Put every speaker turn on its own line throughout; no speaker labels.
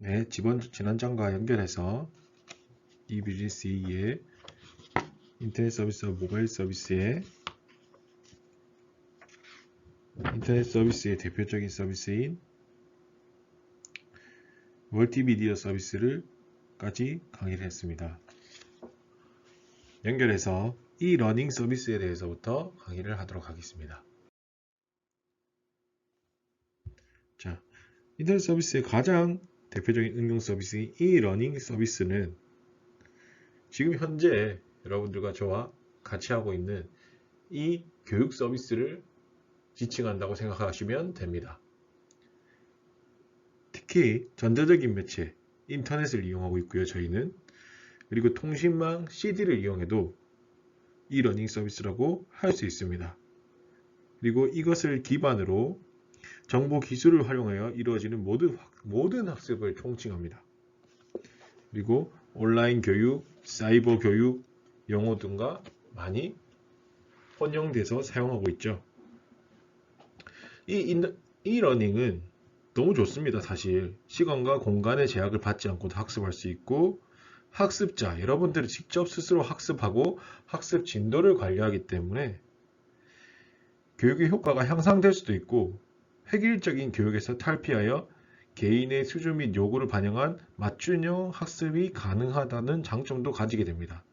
네, 지난장과 연결해서 eBGC의 인터넷 서비스와 모바일 서비스의 인터넷 서비스의 대표적인 서비스인 멀티미디어 서비스를까지 강의를 했습니다. 연결해서 e-러닝 서비스에 대해서부터 강의를 하도록 하겠습니다. 자, 인터넷 서비스의 가장 대표적인 응용 서비스인 e-러닝 서비스는 지금 현재 여러분들과 저와 같이 하고 있는 이 교육 서비스를 지칭한다고 생각하시면 됩니다. 특히 전자적인 매체, 인터넷을 이용하고 있고요. 저희는 그리고 통신망 CD를 이용해도 e-러닝 서비스라고 할 수 있습니다. 그리고 이것을 기반으로 정보 기술을 활용하여 이루어지는 모든 학습을 총칭합니다. 그리고 온라인 교육, 사이버 교육, 영어 등과 많이 혼용돼서 사용하고 있죠. 이 e-러닝은 너무 좋습니다. 사실 시간과 공간의 제약을 받지 않고도 학습할 수 있고, 학습자, 여러분들이 직접 스스로 학습하고 학습 진도를 관리하기 때문에 교육의 효과가 향상될 수도 있고, 획일적인 교육에서 탈피하여 개인의 수준 및 요구를 반영한 맞춤형 학습이 가능하다는 장점도 가지게 됩니다.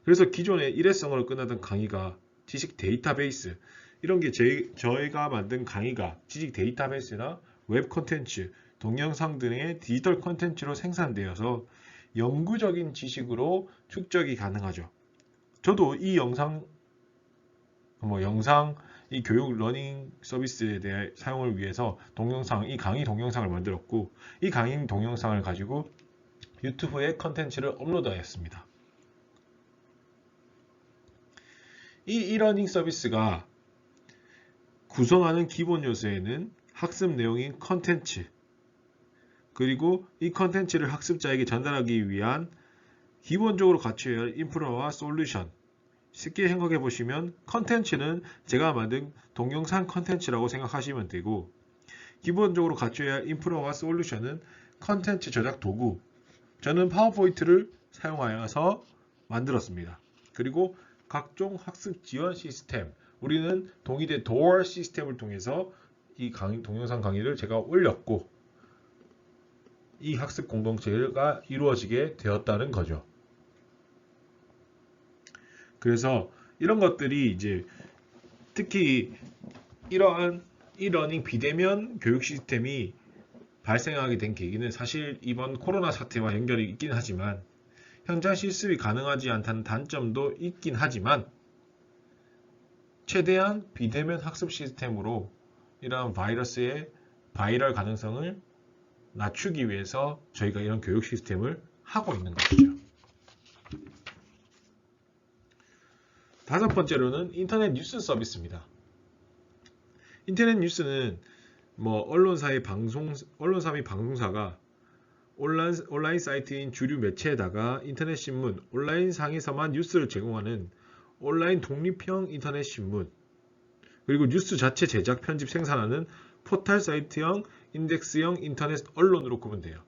그래서 기존의 일회성으로 끝나던 강의가 지식 데이터베이스, 이런 게 저희가 만든 강의가 지식 데이터베이스나 웹 콘텐츠, 동영상 등의 디지털 콘텐츠로 생산되어서 영구적인 지식으로 축적이 가능하죠. 저도 이 이 교육 러닝 서비스에 대해 사용을 위해서 이 강의 동영상을 만들었고, 이 강의 동영상을 가지고 유튜브에 컨텐츠를 업로드하였습니다. 이 e-러닝 서비스가 구성하는 기본 요소에는 학습 내용인 컨텐츠, 그리고 이 컨텐츠를 학습자에게 전달하기 위한 기본적으로 갖춰야 할 인프라와 솔루션. 쉽게 생각해 보시면 컨텐츠는 제가 만든 동영상 컨텐츠라고 생각하시면 되고, 기본적으로 갖춰야 할 인프라와 솔루션은 컨텐츠 저작 도구. 저는 파워포인트를 사용하여서 만들었습니다. 그리고 각종 학습 지원 시스템, 우리는 동의대 도어 시스템을 통해서 이 동영상 강의를 제가 올렸고, 이 학습 공동체가 이루어지게 되었다는 거죠. 그래서 이런 것들이 이제 특히 이러한 e-러닝 비대면 교육 시스템이 발생하게 된 계기는 사실 이번 코로나 사태와 연결이 있긴 하지만, 현장 실습이 가능하지 않다는 단점도 있긴 하지만, 최대한 비대면 학습 시스템으로 이러한 바이러스의 바이럴 가능성을 낮추기 위해서 저희가 이런 교육 시스템을 하고 있는 것이죠. 다섯 번째로는 인터넷 뉴스 서비스입니다. 인터넷 뉴스는 언론사 및 방송사가 온라인 사이트인 주류 매체에다가 인터넷 신문, 온라인 상에서만 뉴스를 제공하는 온라인 독립형 인터넷 신문, 그리고 뉴스 자체 제작, 편집, 생산하는 포털 사이트형, 인덱스형 인터넷 언론으로 구분돼요.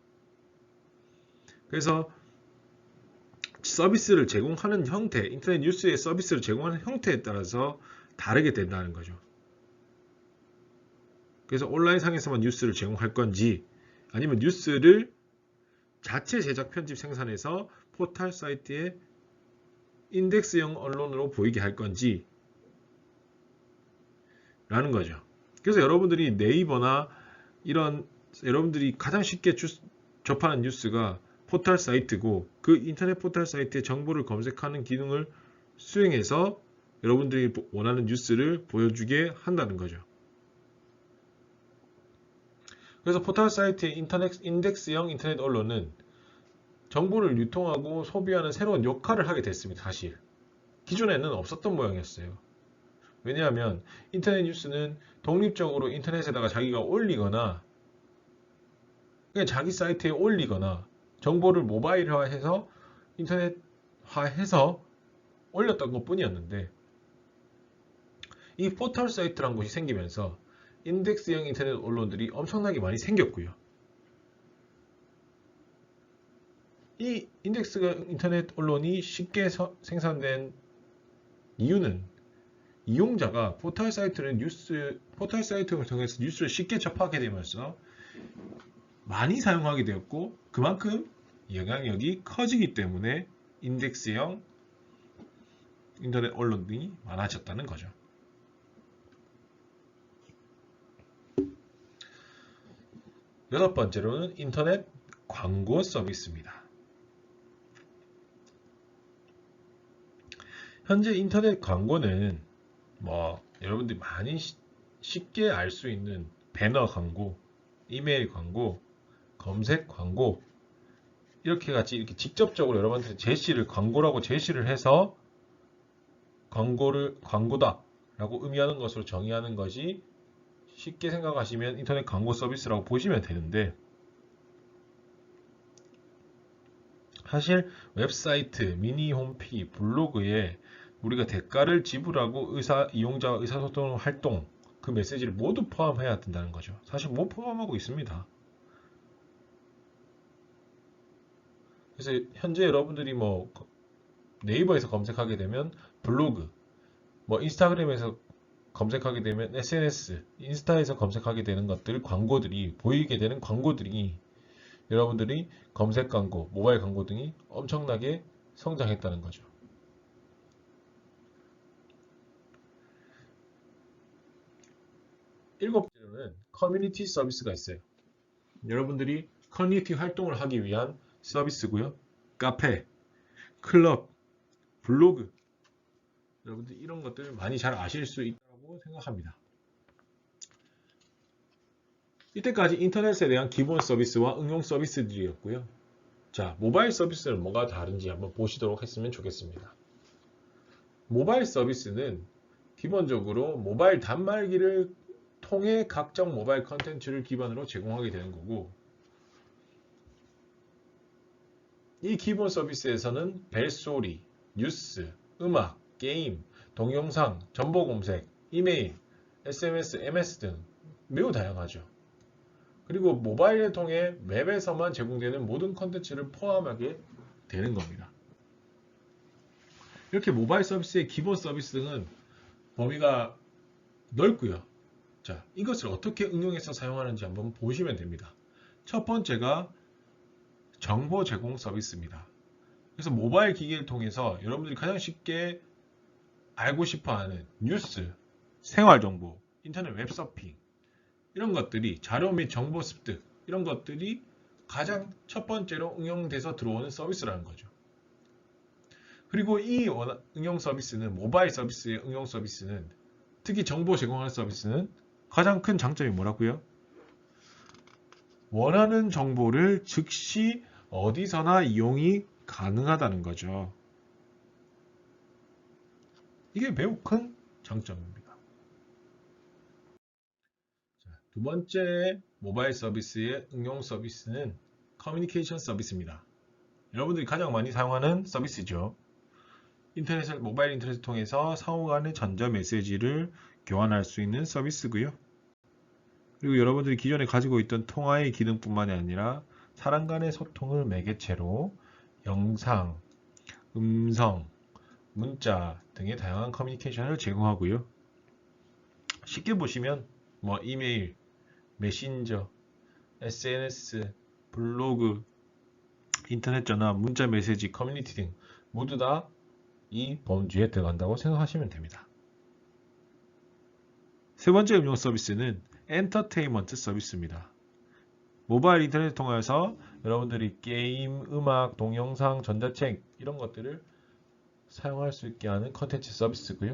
그래서 서비스를 제공하는 형태, 인터넷 뉴스의 서비스를 제공하는 형태에 따라서 다르게 된다는 거죠. 그래서 온라인 상에서만 뉴스를 제공할 건지, 아니면 뉴스를 자체 제작, 편집, 생산해서 포털 사이트에 인덱스형 언론으로 보이게 할 건지 라는 거죠. 그래서 여러분들이 네이버나 여러분들이 가장 쉽게 접하는 뉴스가 포털 사이트고, 그 인터넷 포털 사이트에 정보를 검색하는 기능을 수행해서 여러분들이 원하는 뉴스를 보여주게 한다는 거죠. 그래서 포털 사이트의 인덱스형 인터넷 언론은 정보를 유통하고 소비하는 새로운 역할을 하게 됐습니다. 사실 기존에는 없었던 모양이었어요. 왜냐하면 인터넷 뉴스는 독립적으로 인터넷에다가 자기가 올리거나, 그냥 자기 사이트에 올리거나 정보를 모바일화해서 인터넷화해서 올렸던 것 뿐이었는데, 이 포털 사이트란 곳이 생기면서 인덱스형 인터넷 언론들이 엄청나게 많이 생겼고요. 이 인덱스가 인터넷 언론이 쉽게 생산된 이유는 이용자가 포털 사이트를 통해서 뉴스를 쉽게 접하게 되면서 많이 사용하게 되었고 그만큼 영향력이 커지기 때문에 인덱스형 인터넷 언론이 많아졌다는 거죠. 여섯 번째로는 인터넷 광고 서비스입니다. 현재 인터넷 광고는 여러분들이 많이 쉽게 알 수 있는 배너 광고, 이메일 광고, 검색 광고 이렇게 직접적으로 여러분한테 광고라고 제시를 해서 광고다 라고 의미하는 것으로 정의하는 것이 쉽게 생각하시면 인터넷 광고 서비스라고 보시면 되는데 사실 웹사이트, 미니 홈피, 블로그에 우리가 대가를 지불하고 이용자와 의사소통 활동 그 메시지를 모두 포함해야 된다는 거죠. 사실 못 포함하고 있습니다. 그래서 현재 여러분들이 네이버에서 검색하게 되면 블로그, 인스타그램에서 검색하게 되면 SNS, 인스타에서 검색하게 되는 광고들이 보이게 되는 광고들이 여러분들이 검색 광고, 모바일 광고 등이 엄청나게 성장했다는 거죠. 일곱 번째로는 커뮤니티 서비스가 있어요. 여러분들이 커뮤니티 활동을 하기 위한 서비스고요. 카페, 클럽, 블로그 여러분들 이런 것들을 많이 잘 아실 수 있다고 생각합니다. 이때까지 인터넷에 대한 기본 서비스와 응용 서비스들이었고요. 자, 모바일 서비스는 뭐가 다른지 한번 보시도록 했으면 좋겠습니다. 모바일 서비스는 기본적으로 모바일 단말기를 통해 각종 모바일 컨텐츠를 기반으로 제공하게 되는 거고 이 기본 서비스에서는 벨소리, 뉴스, 음악, 게임, 동영상, 정보 검색, 이메일, SMS, MS 등 매우 다양하죠. 그리고 모바일을 통해 웹에서만 제공되는 모든 컨텐츠를 포함하게 되는 겁니다. 이렇게 모바일 서비스의 기본 서비스는 범위가 넓고요. 자, 이것을 어떻게 응용해서 사용하는지 한번 보시면 됩니다. 첫 번째가 정보 제공 서비스입니다. 그래서 모바일 기기를 통해서 여러분들이 가장 쉽게 알고 싶어하는 뉴스, 생활정보, 인터넷 웹서핑 이런 것들이 자료 및 정보 습득 이런 것들이 가장 첫 번째로 응용돼서 들어오는 서비스라는 거죠. 그리고 이 응용 서비스는 모바일 서비스의 응용 서비스는 특히 정보 제공하는 서비스는 가장 큰 장점이 뭐라고요? 원하는 정보를 즉시 어디서나 이용이 가능하다는 거죠. 이게 매우 큰 장점입니다. 두 번째 모바일 서비스의 응용 서비스는 커뮤니케이션 서비스입니다. 여러분들이 가장 많이 사용하는 서비스죠. 모바일 인터넷을 통해서 상호 간의 전자 메시지를 교환할 수 있는 서비스고요. 그리고 여러분들이 기존에 가지고 있던 통화의 기능뿐만이 아니라 사람 간의 소통을 매개체로 영상, 음성, 문자 등의 다양한 커뮤니케이션을 제공하고요. 쉽게 보시면 이메일, 메신저, SNS, 블로그, 인터넷 전화, 문자 메시지, 커뮤니티 등 모두 다 이 범주에 들어간다고 생각하시면 됩니다. 세 번째 응용 서비스는 엔터테인먼트 서비스입니다. 모바일 인터넷을 통해서 여러분들이 게임, 음악, 동영상, 전자책 이런 것들을 사용할 수 있게 하는 컨텐츠 서비스고요.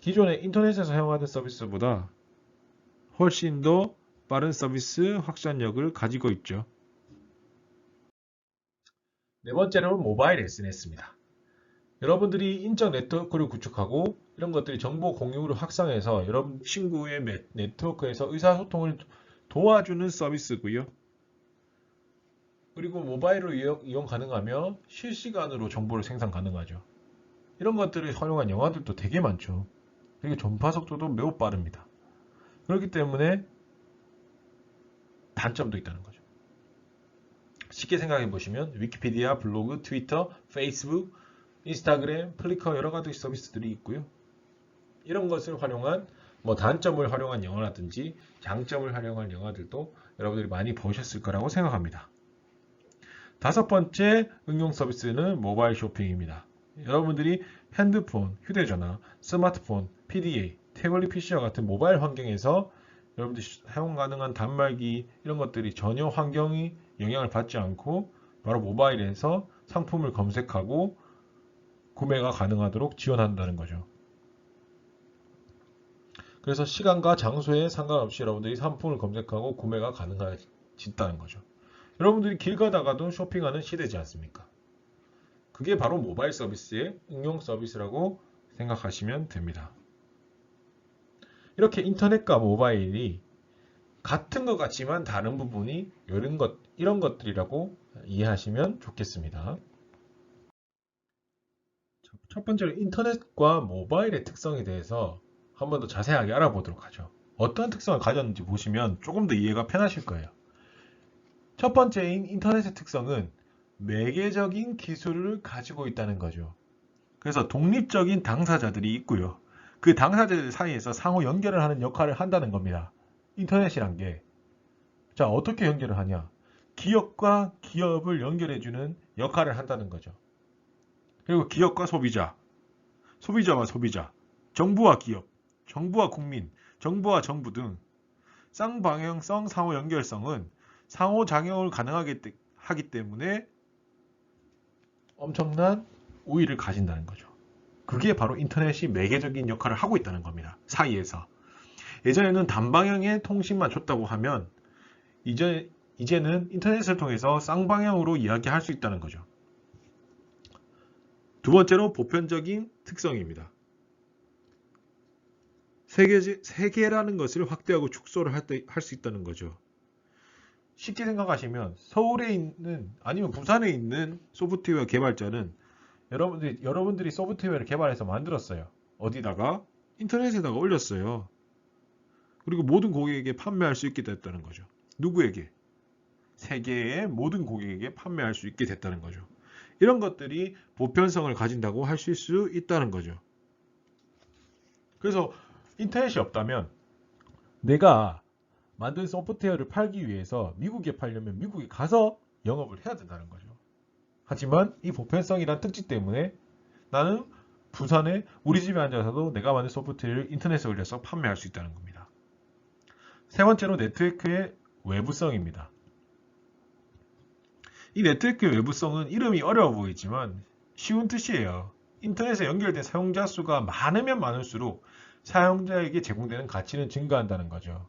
기존의 인터넷에서 사용하는 서비스보다 훨씬 더 빠른 서비스 확산력을 가지고 있죠. 네 번째로는 모바일 SNS입니다. 여러분들이 인적 네트워크를 구축하고 이런 것들이 정보 공유를 확산해서 여러분 친구의 네트워크에서 의사소통을 도와주는 서비스고요. 그리고 모바일로 이용 가능하며 실시간으로 정보를 생산 가능하죠. 이런 것들을 활용한 영화들도 되게 많죠. 그리고 전파 속도도 매우 빠릅니다. 그렇기 때문에 단점도 있다는 거죠. 쉽게 생각해 보시면 위키피디아, 블로그, 트위터, 페이스북, 인스타그램, 플리커 여러 가지 서비스들이 있고요. 이런 것을 활용한 단점을 활용한 영화라든지 장점을 활용한 영화들도 여러분들이 많이 보셨을 거라고 생각합니다. 다섯 번째 응용 서비스는 모바일 쇼핑입니다. 여러분들이 핸드폰, 휴대전화, 스마트폰, PDA, 태블릿 PC와 같은 모바일 환경에서 여러분들이 사용 가능한 단말기 이런 것들이 전혀 환경이 영향을 받지 않고 바로 모바일에서 상품을 검색하고 구매가 가능하도록 지원한다는 거죠. 그래서 시간과 장소에 상관없이 여러분들이 상품을 검색하고 구매가 가능해진다는 거죠. 여러분들이 길 가다가도 쇼핑하는 시대지 않습니까? 그게 바로 모바일 서비스의 응용 서비스라고 생각하시면 됩니다. 이렇게 인터넷과 모바일이 같은 것 같지만 다른 부분이 이런 것들이라고 이해하시면 좋겠습니다. 첫 번째로 인터넷과 모바일의 특성에 대해서 한 번 더 자세하게 알아보도록 하죠. 어떤 특성을 가졌는지 보시면 조금 더 이해가 편하실 거예요. 첫 번째인 인터넷의 특성은 매개적인 기술을 가지고 있다는 거죠. 그래서 독립적인 당사자들이 있고요. 그 당사자들 사이에서 상호 연결을 하는 역할을 한다는 겁니다. 인터넷이란 게. 자, 어떻게 연결을 하냐? 기업과 기업을 연결해주는 역할을 한다는 거죠. 그리고 기업과 소비자, 소비자와 소비자, 정부와 기업, 정부와 국민, 정부와 정부 등 쌍방향성 상호 연결성은 상호작용을 가능하게 하기 때문에 엄청난 우위를 가진다는 거죠. 그게 바로 인터넷이 매개적인 역할을 하고 있다는 겁니다. 사이에서. 예전에는 단방향의 통신만 줬다고 하면 이제는 인터넷을 통해서 쌍방향으로 이야기할 수 있다는 거죠. 두 번째로 보편적인 특성입니다. 세계라는 것을 확대하고 축소를 할 수 있다는 거죠. 쉽게 생각하시면 서울에 있는 아니면 부산에 있는 소프트웨어 개발자는 여러분들이 소프트웨어를 개발해서 만들었어요. 어디다가? 인터넷에다가 올렸어요. 그리고 모든 고객에게 판매할 수 있게 됐다는 거죠. 누구에게? 세계의 모든 고객에게 판매할 수 있게 됐다는 거죠. 이런 것들이 보편성을 가진다고 하실 수 있다는 거죠. 그래서 인터넷이 없다면 내가 만든 소프트웨어를 팔기 위해서 미국에 팔려면 미국에 가서 영업을 해야 된다는 거죠. 하지만 이 보편성이란 특징 때문에 나는 부산에 우리 집에 앉아서도 내가 만든 소프트웨어를 인터넷에 올려서 판매할 수 있다는 겁니다. 세 번째로 네트워크의 외부성입니다. 이 네트워크의 외부성은 이름이 어려워 보이지만 쉬운 뜻이에요. 인터넷에 연결된 사용자 수가 많으면 많을수록 사용자에게 제공되는 가치는 증가한다는 거죠.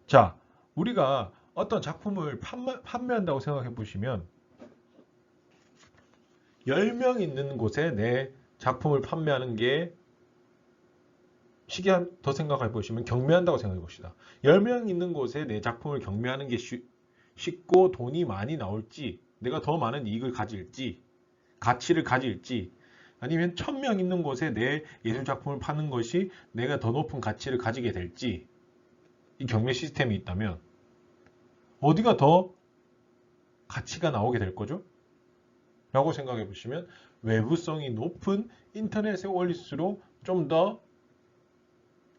자, 우리가 어떤 작품을 판매한다고 생각해 보시면 10명 있는 곳에 내 작품을 판매하는 게 쉽게 더 생각해 보시면 경매한다고 생각해 봅시다. 10명 있는 곳에 내 작품을 경매하는 게 쉽고 돈이 많이 나올지, 내가 더 많은 이익을 가질지, 가치를 가질지, 아니면 1000명 있는 곳에 내 예술작품을 파는 것이 내가 더 높은 가치를 가지게 될지, 이 경매 시스템이 있다면 어디가 더 가치가 나오게 될 거죠? 라고 생각해 보시면 외부성이 높은 인터넷에 올릴수록 좀 더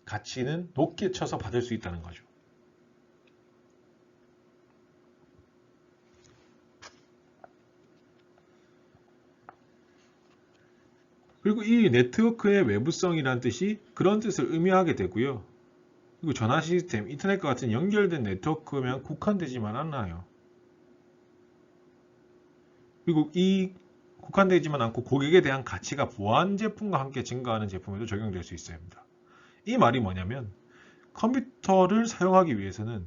가치는 높게 쳐서 받을 수 있다는 거죠. 그리고 이 네트워크의 외부성이라는 뜻이 그런 뜻을 의미하게 되고요. 그리고 전화 시스템, 인터넷과 같은 연결된 네트워크면 국한되지만 않아요. 그리고 이 국한되지만 않고 고객에 대한 가치가 보안 제품과 함께 증가하는 제품에도 적용될 수 있어야 합니다. 이 말이 뭐냐면 컴퓨터를 사용하기 위해서는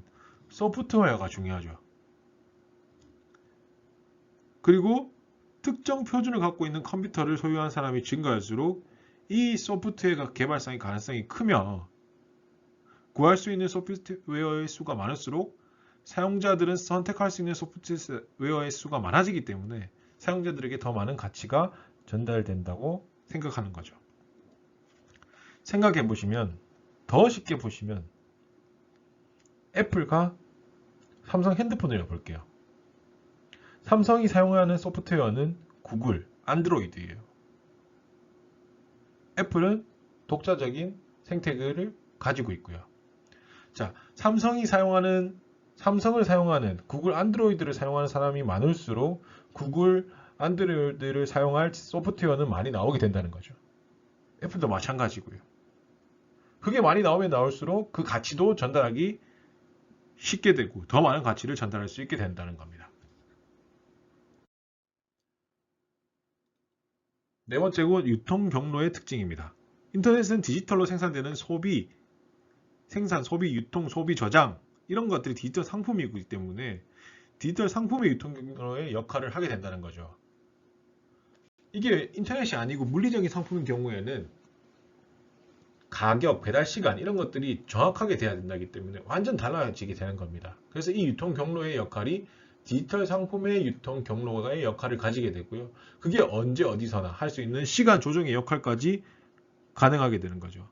소프트웨어가 중요하죠. 그리고 특정 표준을 갖고 있는 컴퓨터를 소유한 사람이 증가할수록 이 소프트웨어 개발상의 가능성이 크며 구할 수 있는 소프트웨어의 수가 많을수록 사용자들은 선택할 수 있는 소프트웨어의 수가 많아지기 때문에 사용자들에게 더 많은 가치가 전달된다고 생각하는 거죠. 생각해 보시면 더 쉽게 보시면 애플과 삼성 핸드폰을 볼게요. 삼성이 사용하는 소프트웨어는 구글, 안드로이드예요. 애플은 독자적인 생태계를 가지고 있고요. 자, 삼성을 사용하는 구글 안드로이드를 사용하는 사람이 많을수록 구글 안드로이드를 사용할 소프트웨어는 많이 나오게 된다는 거죠. 애플도 마찬가지고요. 그게 많이 나오면 나올수록 그 가치도 전달하기 쉽게 되고 더 많은 가치를 전달할 수 있게 된다는 겁니다. 네 번째고 유통 경로의 특징입니다. 인터넷은 디지털로 생산되는 생산, 소비, 유통, 소비, 저장 이런 것들이 디지털 상품이기 때문에 디지털 상품의 유통 경로의 역할을 하게 된다는 거죠. 이게 인터넷이 아니고 물리적인 상품인 경우에는 가격, 배달 시간 이런 것들이 정확하게 돼야 된다기 때문에 완전 달라지게 되는 겁니다. 그래서 이 유통 경로의 역할이 디지털 상품의 유통 경로의 역할을 가지게 되고요. 그게 언제 어디서나 할 수 있는 시간 조정의 역할까지 가능하게 되는 거죠.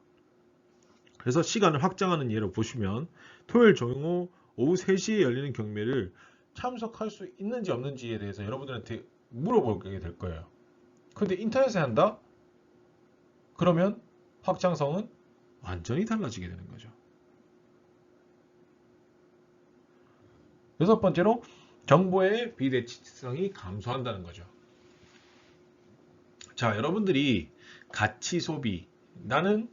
그래서 시간을 확장하는 예로 보시면 토요일 종오 오후 3시에 열리는 경매를 참석할 수 있는지 없는지에 대해서 여러분들한테 물어보게 될 거예요. 근데 인터넷에 한다? 그러면 확장성은 완전히 달라지게 되는 거죠. 여섯 번째로 정보의 비대칭성이 감소한다는 거죠. 자, 여러분들이 가치 소비, 나는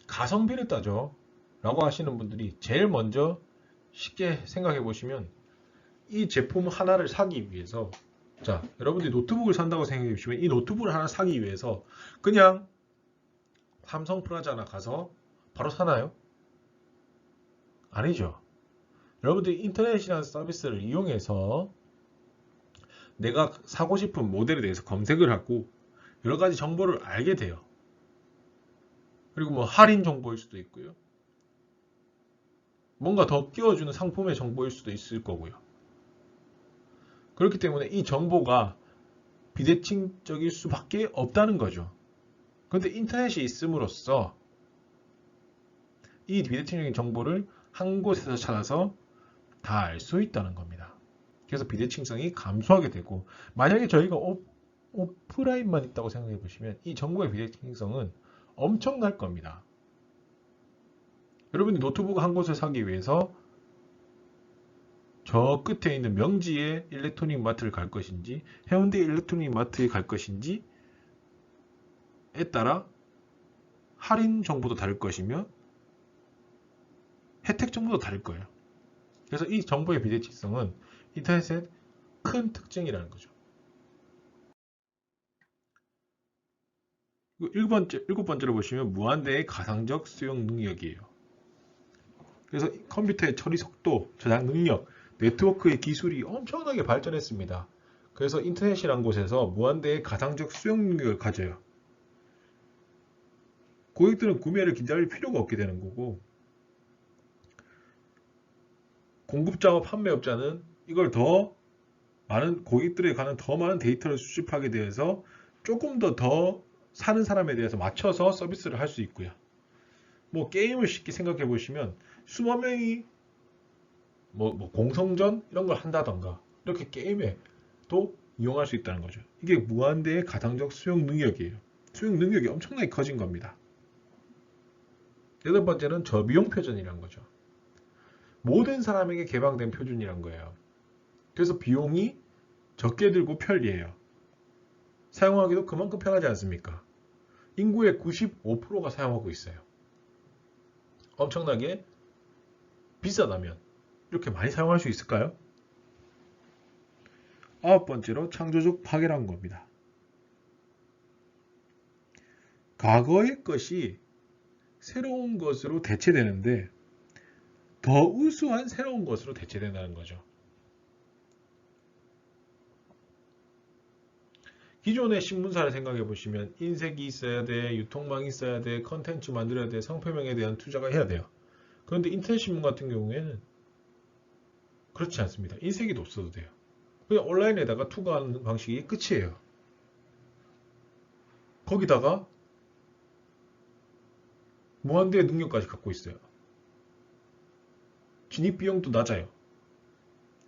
가성비를 따져 라고 하시는 분들이 제일 먼저 쉽게 생각해 보시면 이 제품 하나를 사기 위해서, 자, 여러분들이 노트북을 산다고 생각해 보시면 이 노트북을 하나 사기 위해서 그냥 삼성 프라자나 가서 바로 사나요? 아니죠. 여러분들이 인터넷이라는 서비스를 이용해서 내가 사고 싶은 모델에 대해서 검색을 하고 여러 가지 정보를 알게 돼요. 그리고 뭐 할인 정보일 수도 있고요. 뭔가 더 끼워주는 상품의 정보일 수도 있을 거고요. 그렇기 때문에 이 정보가 비대칭적일 수밖에 없다는 거죠. 그런데 인터넷이 있음으로써 이 비대칭적인 정보를 한 곳에서 찾아서 다 알 수 있다는 겁니다. 그래서 비대칭성이 감소하게 되고, 만약에 저희가 오프라인만 있다고 생각해 보시면 이 정보의 비대칭성은 엄청날 겁니다. 여러분이 노트북 한 곳을 사기 위해서 저 끝에 있는 명지의 일렉트로닉 마트를 갈 것인지 해운대 일렉트로닉 마트에 갈 것인지에 따라 할인 정보도 다를 것이며 혜택 정보도 다를 거예요. 그래서 이 정보의 비대칭성은 인터넷의 큰 특징이라는 거죠. 일곱 번째로 보시면 무한대의 가상적 수용 능력이에요. 그래서 컴퓨터의 처리 속도, 저장 능력, 네트워크의 기술이 엄청나게 발전했습니다. 그래서 인터넷이라는 곳에서 무한대의 가상적 수용 능력을 가져요. 고객들은 구매를 기다릴 필요가 없게 되는 거고, 공급자와 판매업자는 이걸 더 많은 고객들에 관한 더 많은 데이터를 수집하게 되어서 조금 더 사는 사람에 대해서 맞춰서 서비스를 할 수 있고요. 뭐 게임을 쉽게 생각해 보시면 수만 명이 뭐 공성전 이런 걸 한다던가 이렇게 게임에 또 이용할 수 있다는 거죠. 이게 무한대의 가상적 수용 능력이에요. 수용 능력이 엄청나게 커진 겁니다. 여덟 번째는 저비용 표준이라는 거죠. 모든 사람에게 개방된 표준이란 거예요. 그래서 비용이 적게 들고 편리해요. 사용하기도 그만큼 편하지 않습니까? 인구의 95%가 사용하고 있어요. 엄청나게 비싸다면 이렇게 많이 사용할 수 있을까요? 아홉 번째로 창조적 파괴라는 겁니다. 과거의 것이 새로운 것으로 대체되는데 더 우수한 새로운 것으로 대체된다는 거죠. 기존의 신문사를 생각해 보시면 인쇄기 있어야 돼, 유통망이 있어야 돼, 컨텐츠 만들어야 돼, 상표명에 대한 투자가 해야 돼요. 그런데 인터넷 신문 같은 경우에는 그렇지 않습니다. 인쇄기도 없어도 돼요. 그냥 온라인에다가 투과하는 방식이 끝이에요. 거기다가 무한대의 능력까지 갖고 있어요. 진입 비용도 낮아요.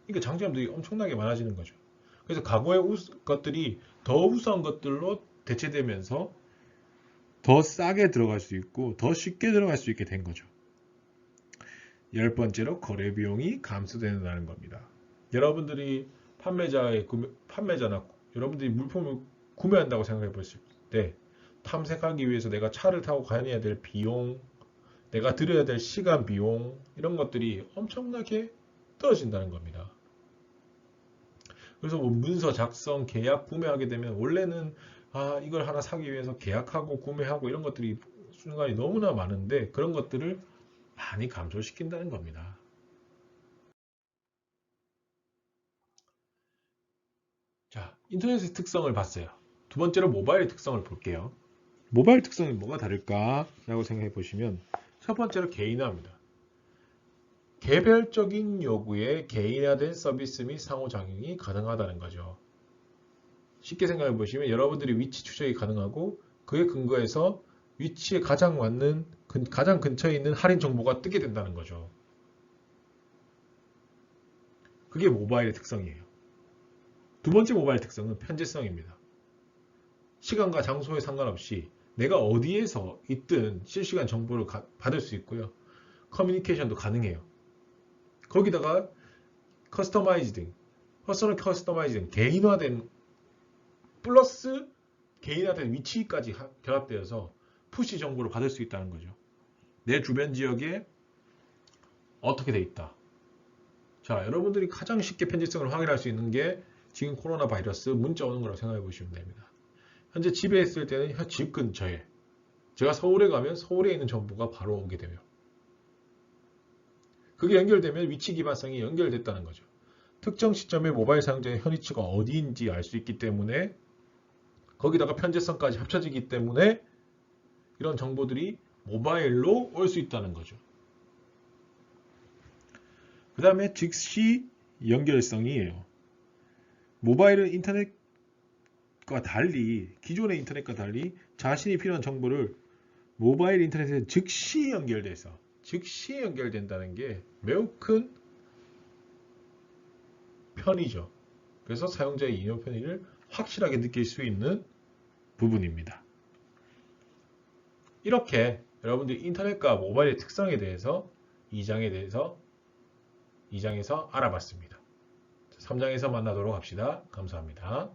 그러니까 장점들이 엄청나게 많아지는 거죠. 그래서 과거의 것들이 더 우수한 것들로 대체되면서 더 싸게 들어갈 수 있고 더 쉽게 들어갈 수 있게 된 거죠. 10번째로 거래 비용이 감소된다는 겁니다. 여러분들이 판매자나 여러분들이 물품을 구매한다고 생각해 보실 때 탐색하기 위해서 내가 차를 타고 다녀야 될 비용, 내가 들여야 될 시간 비용 이런 것들이 엄청나게 떨어진다는 겁니다. 그래서 뭐 문서 작성, 계약, 구매하게 되면 원래는 이걸 하나 사기 위해서 계약하고 구매하고 이런 것들이 순간이 너무나 많은데 그런 것들을 많이 감소시킨다는 겁니다. 자, 인터넷의 특성을 봤어요. 두 번째로 모바일의 특성을 볼게요. 모바일 특성이 뭐가 다를까라고 생각해 보시면 첫 번째로 개인화입니다. 개별적인 요구에 개인화된 서비스 및 상호작용이 가능하다는 거죠. 쉽게 생각해 보시면 여러분들이 위치 추적이 가능하고 그에 근거해서 위치에 가장 맞는 가장 근처에 있는 할인 정보가 뜨게 된다는 거죠. 그게 모바일의 특성이에요. 두 번째 모바일 특성은 편제성입니다. 시간과 장소에 상관없이 내가 어디에서 있든 실시간 정보를 받을 수 있고요. 커뮤니케이션도 가능해요. 거기다가 퍼스널 커스터마이징, 개인화된 플러스 개인화된 위치까지 결합되어서 푸시 정보를 받을 수 있다는 거죠. 내 주변 지역에 어떻게 돼 있다. 자, 여러분들이 가장 쉽게 편집성을 확인할 수 있는 게 지금 코로나 바이러스 문자 오는 거라고 생각해 보시면 됩니다. 현재 집에 있을 때는 집 근처에 제가 서울에 가면 서울에 있는 정보가 바로 오게 되며 그게 연결되면 위치 기반성이 연결됐다는 거죠. 특정 시점에 모바일 사용자의 현위치가 어디인지 알 수 있기 때문에 거기다가 편제성까지 합쳐지기 때문에 이런 정보들이 모바일로 올 수 있다는 거죠. 그 다음에 즉시 연결성이에요. 모바일은 인터넷과 달리 기존의 인터넷과 달리 자신이 필요한 정보를 모바일 인터넷에 즉시 연결된다는 게 매우 큰 편의죠. 그래서 사용자의 이용 편의를 확실하게 느낄 수 있는 부분입니다. 이렇게 여러분들이 인터넷과 모바일의 특성에 대해서 2장에서 알아봤습니다. 3장에서 만나도록 합시다. 감사합니다.